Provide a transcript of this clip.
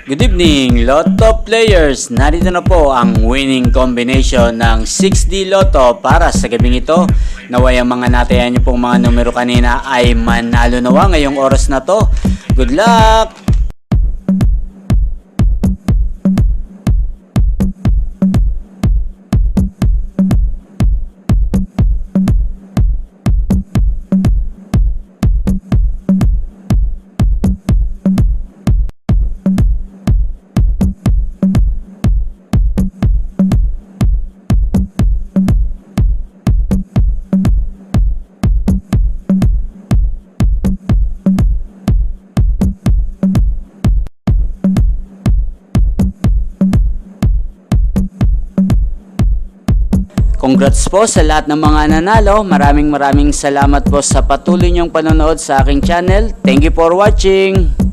Good evening, Lotto players! Narito na po ang winning combination ng 6D Lotto para sa gabing ito. Naway ang mga natayan nyo pong mga numero kanina ay manalo nawa ngayong oras na to. Good luck! Congrats po sa lahat ng mga nanalo. Maraming salamat po sa patuloy niyong panonood sa aking channel. Thank you for watching.